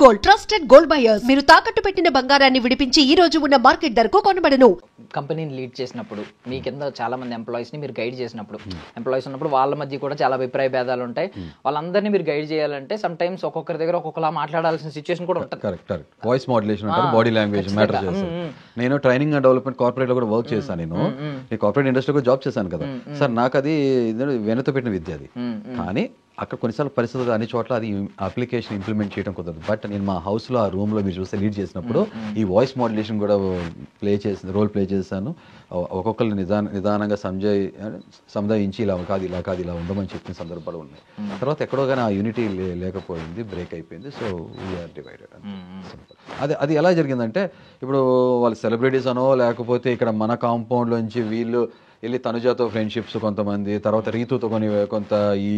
Gold trusted gold buyers మీరు తాకట్టు పెట్టిన బంగారాన్ని విడిపించి ఈ రోజు ఉన్న మార్కెట్ ధరకు కొనబడను. కంపెనీని లీడ్ చేసినప్పుడు మీ కింద చాలా మంది ఎంప్లాయీస్ ని మీరు గైడ్ చేసినప్పుడు ఎంప్లాయీస్ ఉన్నప్పుడు వాళ్ళ మధ్య కూడా చాలా అభిప్రాయ భేదాలు ఉంటాయి. వాళ్ళందరినీ మీరు గైడ్ చేయాలంటే సమ్ టైమ్స్ ఒక్కొక్కరి దగ్గర ఒక్కొక్కలా మాట్లాడాల్సిన సిచ్యువేషన్ కూడా ఉంటుంది. కరెక్ట్. వాయిస్ మాడ్యులేషన్ అంటారు, బాడీ లాంగ్వేజ్ మ్యాటర్ చేస్తారు. నేను ట్రైనింగ్ అండ్ డెవలప్మెంట్ కార్పొరేట్ లో కూడా వర్క్ చేశాను. నేను కార్పొరేట్ ఇండస్ట్రీ కూడా జాబ్ చేశాను కదా సార్. నాకు అది వెనుత పెట్టిన విద్య అది. కానీ అక్కడ కొన్నిసార్లు పరిస్థితులు అన్ని చోట్ల అది అప్లికేషన్ ఇంప్లిమెంట్ చేయడం కుదరదు. బట్ నేను మా హౌస్లో ఆ రూమ్లో మీరు చూస్తే లీడ్ చేసినప్పుడు ఈ వాయిస్ మాడ్యులేషన్ కూడా రోల్ ప్లే చేశాను. ఒక్కొక్కరు నిదానంగా సంజాయించి ఇలా కాదు ఇలా కాదు ఇలా ఉండమని చెప్పిన సందర్భాలు ఉన్నాయి. తర్వాత ఎక్కడో కానీ ఆ యూనిటీ లేకపోయింది, బ్రేక్ అయిపోయింది. So we are divided. అది ఎలా జరిగిందంటే ఇప్పుడు వాళ్ళు సెలబ్రిటీస్ అనో లేకపోతే ఇక్కడ మన కాంపౌండ్లోంచి వీళ్ళు వెళ్ళి తనుజాతో ఫ్రెండ్షిప్స్ కొంతమంది, తర్వాత రీతుతో కొంత ఈ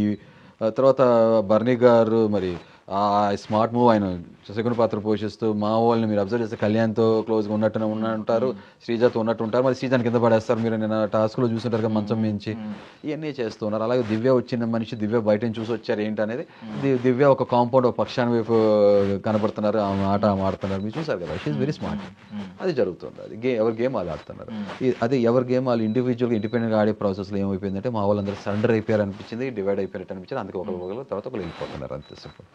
తర్వాత బర్నీ గారు మరి ఆ స్మార్ట్ మూవ్ ఆయన శకుని పాత్ర పోషిస్తూ మా వాళ్ళని మీరు అబ్జర్వ్ చేస్తే కళ్యాణ్తో క్లోజ్గా ఉన్నట్టు శ్రీజాతో ఉన్నట్టు ఉంటారు. మరి శ్రీజాని కింద పడేస్తారు. మీరు నేను టాస్క్లో చూస్తుంటారు కదా మంచం మించి ఇవన్నీ చేస్తున్నారు. అలాగే దివ్య వచ్చిన మనిషి దివ్య బయట చూసి వచ్చారు ఏంటి అనేది. దివ్య ఒక కాంపౌండ్ ఒక పక్షాన్ని వైపు కనబడుతున్నారు, ఆ మాట ఆడుతున్నారు. మీరు చూసారు కదా, షీఈ్ వెరీ స్మార్ట్. అది జరుగుతుంది. అది ఎవరి గేమ్ వాళ్ళు ఆడుతున్నారు. అది ఎవరి గేమ్ వాళ్ళు ఇండివిజువల్గా ఇండిపెండెంట్గా ఆడే ప్రాసెస్లో ఏమైపోయిందంటే మా వాళ్ళందరూ సరెండర్ అయిపోయారు అనిపించింది, డివైడ్ అయిపోయారు అనిపించింది. అందుకే ఒకరు తర్వాత ఒకరు వెళ్ళిపోతున్నారు. అంతే సింపుల్.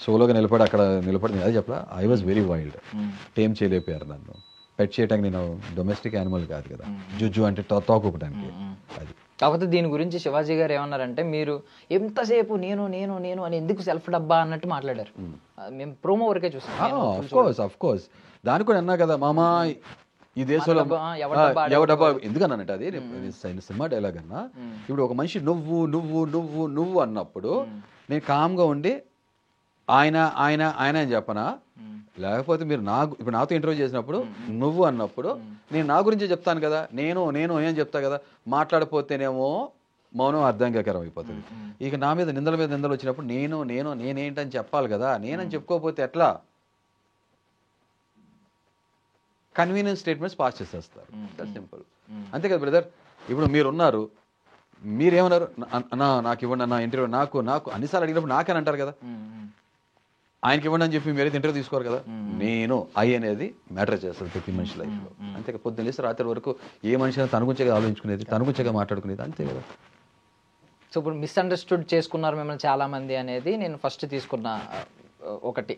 సోలోగా నిలబడి అది చెప్పలా. I was very wild. Tame చేయలేకపోయారు నన్ను. పెట్ చేయడానికి నేను డొమెస్టిక్ యానిమల్ కాదు కదా, జుజ్జు అంటే తోకొకటానికి. అది కాకపోతే దీని గురించి శివాజీ గారు ఏమన్నారంటే మీరు ఎంతసేపు నేను నేను నేను అని ఎందుకు సెల్ఫ్ డబ్బా అన్నట్టు మాట్లాడారు. మేము ప్రోమో వరకే చూసాం. ఆఫ్ కోర్స్ దాని కూడా అన్నా కదా మామ ఈ దేశంలో ఎవరి డబ్బా ఎందుకన్నానంటే అది సినిమా డైలాగ్ అన్నా. ఇప్పుడు ఒక మనిషి నువ్వు నువ్వు నువ్వు నువ్వు అన్నప్పుడు నేను కామ్గా ఉండి ఆయన ఆయన ఆయన అని చెప్పనా, లేకపోతే మీరు ఇప్పుడు నాతో ఇంటర్వ్యూ చేసినప్పుడు నువ్వు అన్నప్పుడు నేను నా గురించి చెప్తాను కదా, నేను నేను ఏం చెప్తా కదా. మాట్లాడిపోతేనేమో మౌనం అర్థంకరం అయిపోతుంది. ఇక నా మీద నిందలు వచ్చినప్పుడు నేనేంటని చెప్పాలి కదా. నేనని చెప్పుకోకపోతే ఎట్లా? కన్వీనియన్స్ స్టేట్మెంట్స్ పాస్ చేసేస్తారు. సింపుల్. అంతే కదా బ్రదర్. ఇప్పుడు మీరున్నారు, మీరేమన్నారు, నాకు ఇవ్వండి అన్న ఇంటర్వ్యూ, నాకు అన్నిసార్లు అడిగినప్పుడు నాకని అంటారు కదా. ఆయనకి ఇవ్వండి అని చెప్పి మీరైతే ఇంటర్వ్యూ తీసుకోరు కదా. నేను అనేది మ్యాటర్ చేస్తుంది ప్రతి మనిషి లైఫ్లో. అంతే పొద్దున్న లేసి రాత్రి వరకు ఏ మనిషి అయినా తన గురించే ఆలోచించుకునేది, తన గురించే మాట్లాడుకునేది. అంతే కదా. సో ఇప్పుడు మిస్అండర్స్టూడ్ చేసుకున్నారు మిమ్మల్ని చాలా మంది అనేది నేను ఫస్ట్ తీసుకున్న ఒకటి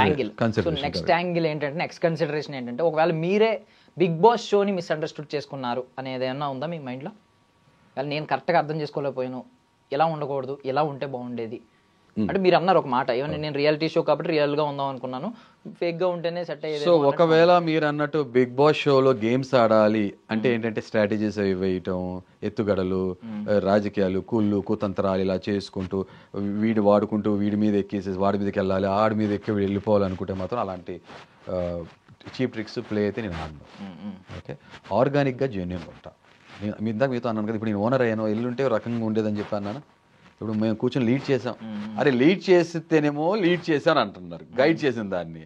యాంగిల్. సో నెక్స్ట్ యాంగిల్ ఏంటంటే, నెక్స్ట్ కన్సిడరేషన్ ఏంటంటే, ఒకవేళ మీరే బిగ్ బాస్ షోని మిస్అండర్స్టూడ్ చేసుకున్నారు అనేది ఏమన్నా ఉందా మీ మైండ్లో? నేను కరెక్ట్గా అర్థం చేసుకోలేకపోయాను, ఇలా ఉండకూడదు, ఇలా ఉంటే బాగుండేది అంటే మీరు అన్నారు ఒక మాట, ఏమన్నా నేను రియాలిటీ షో కాబట్టి రియల్గా ఉందాం అనుకున్నాను, ఫేక్గా ఉంటేనే సెట్ అయ్యేది. సో ఒకవేళ మీరు అన్నట్టు బిగ్ బాస్ షోలో గేమ్స్ ఆడాలి అంటే ఏంటంటే స్ట్రాటజీస్ అవి వేయటం, ఎత్తుగడలు, రాజకీయాలు, కుతంత్రాలు ఇలా చేసుకుంటూ వీడు వాడుకుంటూ వీడి మీద ఎక్కేసి వాడి మీదకి వెళ్ళాలి, ఆడి మీద ఎక్కి వీడు వెళ్ళిపోవాలనుకుంటే మాత్రం అలాంటి చీప్ ట్రిక్స్ ప్లే అయితే నేను ఆడను. ఓకే, ఆర్గానిక్గా జెన్యూన్గా ఉంటా. నేను ఇందాక మీతో అన్నాను కదా, ఇప్పుడు నేను ఓనర్ అయ్యాను, ఎల్లుంటే రకంగా ఉండేదని చెప్పి అన్నాను. ఇప్పుడు మేము కూర్చొని లీడ్ చేసాం, అరే లీడ్ చేస్తేనేమో లీడ్ చేశాను అంటున్నారు, గైడ్ చేసిన దాన్ని.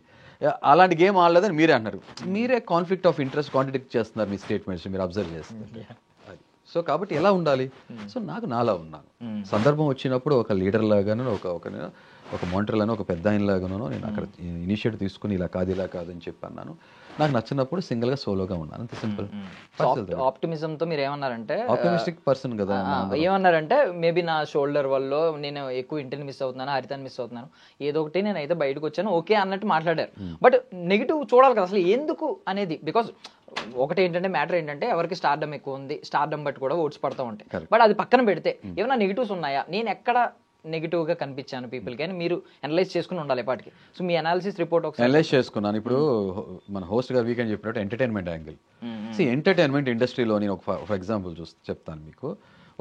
అలాంటి గేమ్ ఆడలేదని మీరే అంటున్నారు. మీరే కాన్ఫ్లిక్ట్ ఆఫ్ ఇంట్రెస్ట్ కాంట్రడిక్ట్ చేస్తున్నారు మీ స్టేట్మెంట్స్ మీరు అబ్జర్వ్ చేస్తున్నారు. సో కాబట్టి ఎలా ఉండాలి? సో నాకు నాలా ఉన్నాను. సందర్భం వచ్చినప్పుడు ఒక లీడర్ లాగాను, ఒక మానిటర్లను, ఒక పెద్ద ఆయనలాగానో నేను అక్కడ ఇనిషియేటివ్ తీసుకుని ఇలా కాదు అని చెప్పి అన్నాను. నాకు నచ్చినప్పుడు సింగిల్గా సోలోగా ఉన్నాను. అంతే సింపుల్. ఆప్టిమిజంతో మీరు ఏమన్నారంటే, ఆప్టిమిస్టిక్ పర్సన్ కదా, ఏమన్నారంటే మేబీ నా షోల్డర్ వల్ల నేను ఎక్కువ ఇంటిని మిస్ అవుతున్నాను, హరితని మిస్ అవుతున్నాను, ఏదో ఒకటి నేనైతే బయటకు వచ్చాను ఓకే అన్నట్టు మాట్లాడారు. బట్ నెగిటివ్ చూడాలి కదా అసలు ఎందుకు అనేది. బికాజ్ ఒకటి ఏంటంటే మ్యాటర్ ఏంటంటే ఎవరికి స్టార్డమ్ ఎక్కువ ఉంది, స్టార్డమ్ బట్టి కూడా ఓట్స్ పడుతూ ఉంటాయి. బట్ అది పక్కన పెడితే ఏమైనా నెగిటివ్స్ ఉన్నాయా, నేను ఎక్కడ నెగిటివ్గా కనిపించాను పీపుల్కి అని మీరు అనలైజ్ చేసుకుని ఉండాలి ఎప్పటికి. సో మీ అనాలిసిస్ రిపోర్ట్ ఒకసారి అనలైజ్ చేసుకున్నాను. ఇప్పుడు మన హోస్ట్ గారు వీకెండ్ చెప్పినట్టు ఎంటర్టైన్మెంట్ యాంగిల్. ఎంటర్టైన్మెంట్ ఇండస్ట్రీలో నేను ఫర్ ఎగ్జాంపుల్ చెప్తాను మీకు.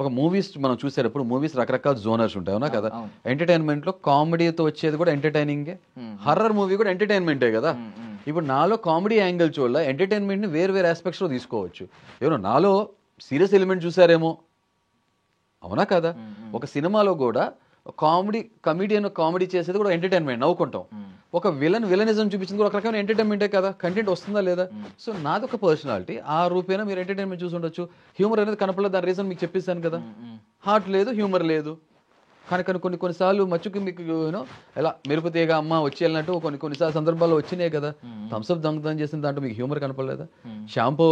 ఒక మూవీస్ మనం చూసేటప్పుడు మూవీస్ రకరకాల జోనర్స్ ఉంటాయి, అవునా కదా. ఎంటర్టైన్మెంట్లో కామెడీతో వచ్చేది కూడా ఎంటర్టైనింగే, హర్రర్ మూవీ కూడా ఎంటర్టైన్మెంటే కదా. ఇప్పుడు నాలో కామెడీ యాంగిల్ చూడాల, ఎంటర్టైన్మెంట్ని వేరు యాస్పెక్ట్స్లో తీసుకోవచ్చు. ఏమో నాలో సీరియస్ ఎలిమెంట్ చూసారేమో, అవునా కదా. ఒక సినిమాలో కూడా కమెడియన్ కామెడీ చేసేది కూడా ఎంటర్టైన్మెంట్, నవ్వుకుంటాం. ఒక విలనిజం చూపించింది కూడా ఒక రకమైన ఎంటర్టైన్మెంటే కదా. కంటెంట్ వస్తుందా లేదా? సో నాది ఒక పర్సనాలిటీ, ఆ రూపేనా మీరు ఎంటర్టైన్మెంట్ చూసి ఉండొచ్చు. హ్యూమర్ అనేది కనపడలేదు, దాని రీజన్ మీకు చెప్పేసాను కదా. హార్ట్ లేదు, హ్యూమర్ లేదు. కానీ కొన్నిసార్లు మచ్చుకి మీకు ఎలా మెరుపుతీగా అమ్మ వచ్చి వెళ్ళినట్టు కొన్నిసార్లు సందర్భాల్లో వచ్చినాయి కదా. థమ్స్అప్ దొంగతనం చేసిన దాంట్లో మీకు హ్యూమర్ కనపడలేదా? షాంపూ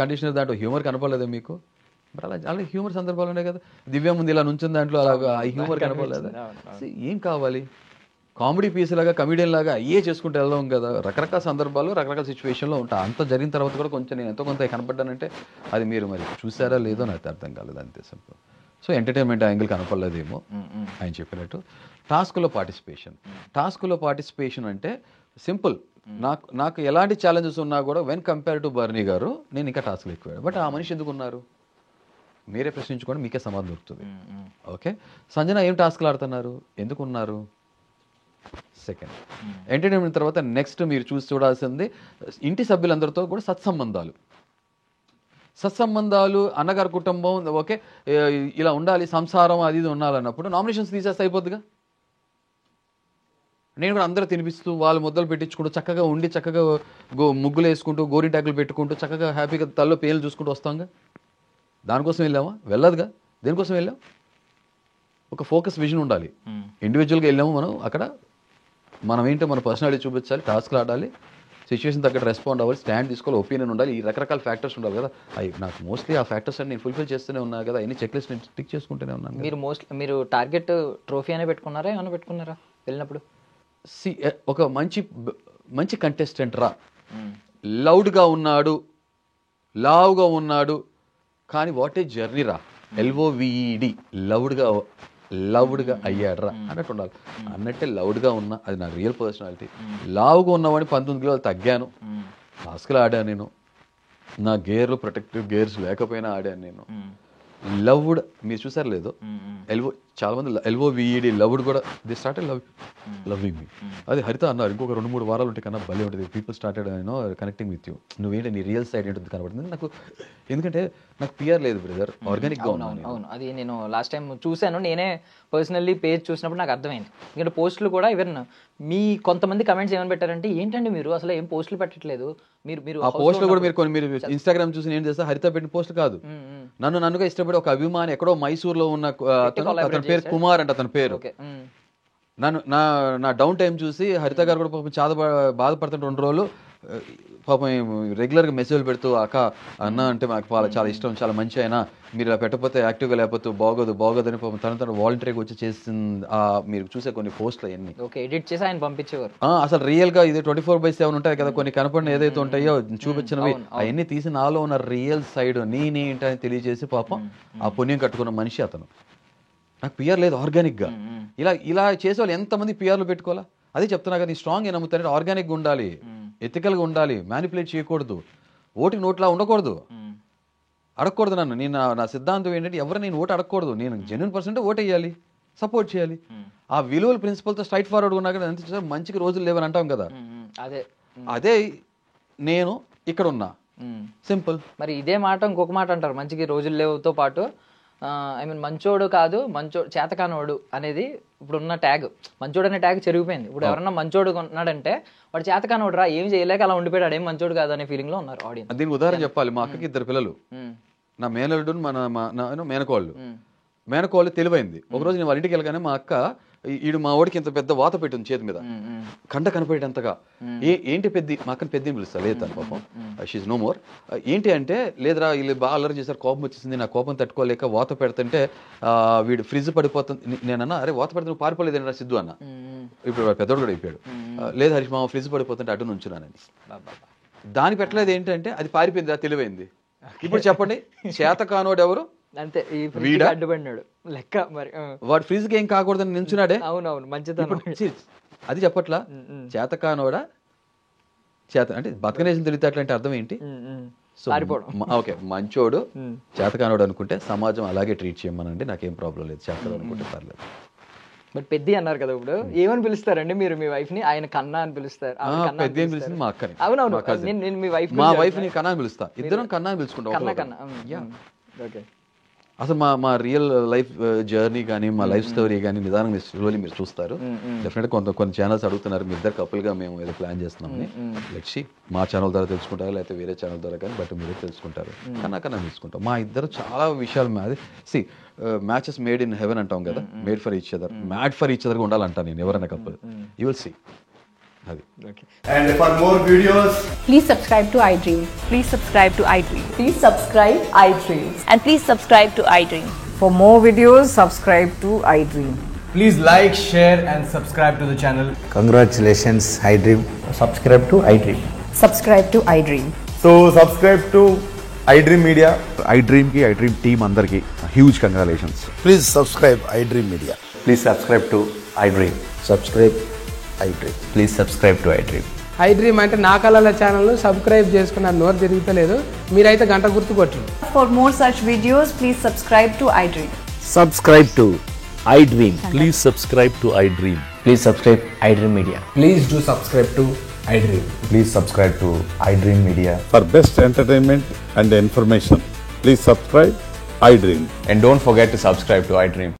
కండిషనర్ దాంట్లో హ్యూమర్ కనపడలేదా మీకు? మరి అలా హ్యూమర్ సందర్భాలు ఉన్నాయి కదా. దివ్య ముందు ఇలా నుంచిన దాంట్లో అలాగా హ్యూమర్ కనపడలేదా? ఏం కావాలి? కామెడీ పీస్ లాగా కమెడియన్ లాగా అయ్యే చేసుకుంటూ వెళ్దాం కదా. రకరకాల సందర్భాలు రకరకాల సిచ్యువేషన్లో ఉంటాయి. అంత జరిగిన తర్వాత కూడా కొంచెం నేను ఎంతో కొంత కనపడ్డానంటే అది మీరు మరి చూసారా లేదో నాకు అర్థం కాలేదు అంతే సింపుల్. సో ఎంటర్టైన్మెంట్ యాంగిల్ కనపడలేదేమో ఆయన చెప్పినట్టు. టాస్క్లో పార్టిసిపేషన్ అంటే సింపుల్. నాకు ఎలాంటి ఛాలెంజెస్ ఉన్నా కూడా వెన్ కంపేర్ టు బర్నీ గారు నేను ఇంకా టాస్క్లు ఎక్కువ. బట్ ఆ మనిషి ఎందుకు ఉన్నారు మీరే ప్రశ్నించుకోండి, మీకే సమాధానం దొరుకుతుంది. ఓకే, సంజన ఏం టాస్క్లు ఆడుతున్నారు, ఎందుకు ఉన్నారు? సెకండ్ ఎంటర్టైన్మెంట్ తర్వాత నెక్స్ట్ మీరు చూడాల్సింది ఇంటి సభ్యులందరితో కూడా సత్సంబంధాలు అన్నగారి కుటుంబం ఓకే ఇలా ఉండాలి, సంసారం అది ఇది ఉండాలన్నప్పుడు నామినేషన్స్ తీసేస్తే అయిపోద్దిగా. నేను కూడా అందరూ తినిపిస్తూ వాళ్ళు ముద్దలు పెట్టించుకుంటూ చక్కగా ఉండి చక్కగా ముగ్గులు వేసుకుంటూ గోరింటాకులు పెట్టుకుంటూ చక్కగా హ్యాపీగా తల్లో పేర్లు చూసుకుంటూ వస్తాంగా. దానికోసం వెళ్ళామా? వెళ్ళదుగా. దేనికోసం వెళ్ళాం? ఒక ఫోకస్ విజన్ ఉండాలి. ఇండివిజువల్గా వెళ్ళాము మనం, అక్కడ మనం ఏంటో మన పర్సనాలిటీ చూపించాలి, టాస్క్లు ఆడాలి, సిచ్యువేషన్ తగ్గట్టు రెస్పాండ్ అవ్వాలి, స్టాండ్ తీసుకోవాలి, ఒపీనియన్ ఉండాలి, ఈ రకరకాల ఫ్యాక్టర్స్ ఉండాలి కదా. నాకు మోస్ట్లీ ఆ ఫ్యాక్టర్స్ అన్ని నేను ఫుల్ఫిల్ చేస్తూనే ఉన్నా కదా, ఎన్ని చెక్ లిస్ట్ నేను టిక్ చేసుకుంటూనే ఉన్నాను. మీరు టార్గెట్ ట్రోఫీ అనే పెట్టుకున్నారా, ఏమైనా పెట్టుకున్నారా వెళ్ళినప్పుడు? ఒక మంచి కంటెస్టెంట్ రా, లౌడ్గా ఉన్నాడు, లావుగా ఉన్నాడు, కానీ వాట్ ఏ జర్నీ రా, LOVED లౌడ్గా అయ్యాడరా అన్నట్టు ఉండాలి. అన్నట్టే లౌడ్గా ఉన్నా, అది నాకు రియల్ పర్సనాలిటీ. లావుగా ఉన్నవాడిని 19 కిలోలు తగ్గాను, టాస్క్లు ఆడాను నేను, నా గేర్లు ప్రొటెక్టివ్ గేర్స్ లేకపోయినా ఆడాను నేను. లవ్డ్ మీరు చూసారు లేదు, చాలా మంది LOVED లవ్డ్ కూడా ది స్టార్టెడ్ లవింగ్ మీ. అది హరిత అన్నారు ఇంకొక 2-3 వారాలు ఉంటే కన్నా భలే ఉంటుంది, people started connecting with you, నువ్వేంటి నీ రియల్ సైడ్ ఏంటుంది కనబడుతుంది నాకు. ఎందుకంటే నాకు పిఆర్ లేదు బ్రదర్, ఆర్గానిక్గా ఉన్నాను. అవును, అది నేను లాస్ట్ టైం చూశాను, నేనే పర్సనల్లీ పేజ్ చూసినప్పుడు నాకు అర్థమైంది. ఎందుకంటే పోస్టులు కూడా ఈవెన్ మీ కొంతమంది కమెంట్స్ ఏమని పెట్టారంటే, ఏంటండి మీరు అసలు ఏం పోస్టులు పెట్టట్లేదు, మీరు ఆ పోస్టులు కూడా మీరు ఇన్స్టాగ్రామ్ చూసి నేను చేస్తా, హరిత పెట్టిన పోస్ట్ కాదు, నన్నుగా ఇష్టపడి ఒక అభిమాని ఎక్కడో మైసూర్లో ఉన్న అతని పేరు కుమార్ అంటే అతని పేరు, నన్ను నా డౌన్ టైం చూసి హరిత గారు కూడా పాపం చాలా బాధపడుతున్న 2 రోజులు పాపం రెగ్యులర్గా మెసేజ్లు పెడుతూ అక్క అన్న అంటే మాకు చాలా ఇష్టం, చాలా మంచి అయినా మీరు ఇలా పెట్టకపోతే యాక్టివ్గా లేకపోతే బాగోదు అని పాపం తన వాలంటరీగా వచ్చి చేసింది. మీరు చూసే కొన్ని పోస్టులు అవన్నీ ఎడిట్ చేసి ఆయన పంపించేవారు. అసలు రియల్గా ఇది 24/7 ఉంటాయి కదా, కొన్ని కనపడిన ఏదైతే ఉంటాయో చూపించినవి అవన్నీ తీసి నాలో ఉన్న రియల్ సైడ్ నేనేంటని తెలియజేసి పాపం ఆ పుణ్యం కట్టుకున్న మనిషి అతను. నాకు పిఆర్ లేదు, ఆర్గానిక్గా ఇలా చేసే వాళ్ళు ఎంతమంది పిఆర్లు పెట్టుకోవాలా? అదే చెప్తున్నా కదా, నీ స్ట్రాంగ్ ఏం నమ్ముతానంటే ఆర్గానిక్గా ఉండాలి, ఎథికల్గా ఉండాలి, మ్యానిపులేట్ చేయకూడదు, ఓటుకి నోట్లా ఉండకూడదు, అడగకూడదు నన్ను. నేను నా సిద్ధాంతం ఏంటంటే ఎవరు నేను ఓటు అడగకూడదు, నేను జెన్యూన్ పర్సెంట్ ఓటు వేయాలి, సపోర్ట్ చేయాలి. ఆ విలువల ప్రిన్సిపల్తో స్ట్రైట్ ఫార్వర్డ్గా ఉన్నా కదా, ఎంత మంచికి రోజులు లేవని అంటాం కదా, అదే నేను ఇక్కడ ఉన్నా, సింపుల్. మరి ఇదే మాట ఇంకొక మాట అంటారు, మంచికి రోజులు లేవుతో పాటు మంచోడు కాదు చేతకానోడు అనేది ఇప్పుడున్న ట్యాగ్. మంచోడు అనే ట్యాగ్ చెరిగిపోయింది. ఇప్పుడు ఎవరన్నా మంచోడు ఉన్నాడంటే వాడు చేతకానోడు రా, ఏం చేయలేక అలా ఉండిపోయాడు, ఏం మంచోడు కాదు అనే ఫీలింగ్ లో ఉన్నారు ఆడియన్స్. దీనికి ఉదాహరణ చెప్పాలి, మా అక్కకి 2 పిల్లలు, నా మేనల్లుడు మేనకోళ్ళు తెలివైంది. ఒకరోజు నేను వాళ్ళ ఇంటికి వెళ్ళగానే మా అక్క ఈడు మా ఓడికి ఇంత పెద్ద వాత పెట్టింది చేతి మీద, కంట కనపడేటంతగా. ఏంటి పెద్ద, మా అక్కని పెద్దని పిలుస్తా, లేదు తను పాపం, షీఈ్ నో మోర్. ఏంటి అంటే, లేదురా వీళ్ళు బాగా అల్లరి చేశారు, కోపం వచ్చేసింది, నా కోపం తట్టుకోలేక వాత పెడుతుంటే వీడు ఫ్రిడ్జ్ పడిపోతుంది. నేనన్నా అరే వాత పెడితే నువ్వు పారిపోలేదేనా సిద్ధు అన్న. ఇప్పుడు పెద్దోడు కూడా అయిపోయాడు, లేదు హరీష్ మా ఫ్రిడ్జ్ పడిపోతుంటే అడ్డు నుంచున్నానని. దాని పెట్టలేదు ఏంటంటే అది పారిపోయింది, అది తెలివైంది. ఇప్పుడు చెప్పండి, చేతకానోడు ఎవరు? అంతే, అడ్డుపడినాడు లెక్క. మరి వాడు ఫ్రిడ్జ్ కి ఏం కాకూడదని నిల్చున్నాడే. అవునవును, మంచితనం. అది చెప్పట్లా, చేతకానోడా అంటే బతకనేసిన తెలివితేటలు అంటే అర్థం ఏంటి? ఓకే, మంచోడు చేతకానోడు అనుకుంటే సమాజం అలాగే ట్రీట్ చేయమనండి, నాకేం ప్రాబ్లం లేదు, చేతకాడు అనుకుంటే పర్లేదు. బట్ పెద్ద అన్నారు కదా, ఇప్పుడు ఏమని పిలుస్తారండి మీరు మీ వైఫ్ ని? ఆయన కన్నా అని పిలుస్తారు. పెద్ద ఏం పిలుస్తుంది మా అక్కని. అవునవును, నేను మీ వైఫ్ మా వైఫ్ ని కన్నా పిలుస్తా, ఇద్దరం కన్నా పిలుచుకుంటాం. ఓకే, అసలు మా రియల్ లైఫ్ జర్నీ కానీ మా లైఫ్ స్టోరీ కానీ నిదానంగా స్లోలీ మీరు చూస్తారు. డెఫినెట్గా కొన్ని ఛానల్స్ అడుగుతున్నారు మీ ఇద్దరు కపుల్గా మేము ఏదో ప్లాన్ చేస్తున్నామని. లెట్సి మా ఛానల్ ద్వారా తెలుసుకుంటారు లేకపోతే వేరే ఛానల్ ద్వారా కానీ బట్ మీరే తెలుసుకుంటారు. కన్నా తెలుసుకుంటాం. మా ఇద్దరు చాలా విషయాలు అది మ్యాచెస్ మేడ్ ఇన్ హెవెన్ అంటాం కదా, made for each other, mad for each అదర్గా ఉండాలంటాను నేను ఎవరైనా కపుల్. యూ విల్ సీ అది. And for more videos, Please subscribe to iDream. Please subscribe to iDream. Please subscribe iDream. And please subscribe to iDream. For more videos, subscribe to iDream. please like, share and subscribe to the channel. Congratulations, iDream. Subscribe to iDream. Subscribe to iDream. So subscribe to iDream Media. iDream ki iDream team andarki huge congratulations. Please subscribe iDream Media. Please subscribe to iDream. Subscribe iDream. Please subscribe to iDream. iDream అంటే నా కళల channel subscribe చేసుకున్న నోరు తిరుగుతలేదు, మీరైతే గంట గుర్తు కొట్టండి. For more such videos, please subscribe to iDream. Subscribe to iDream. Please subscribe to iDream. Please subscribe iDream Media. Please do subscribe to iDream. Please subscribe to iDream Media. For best entertainment and information, please subscribe iDream. And don't forget to subscribe to iDream.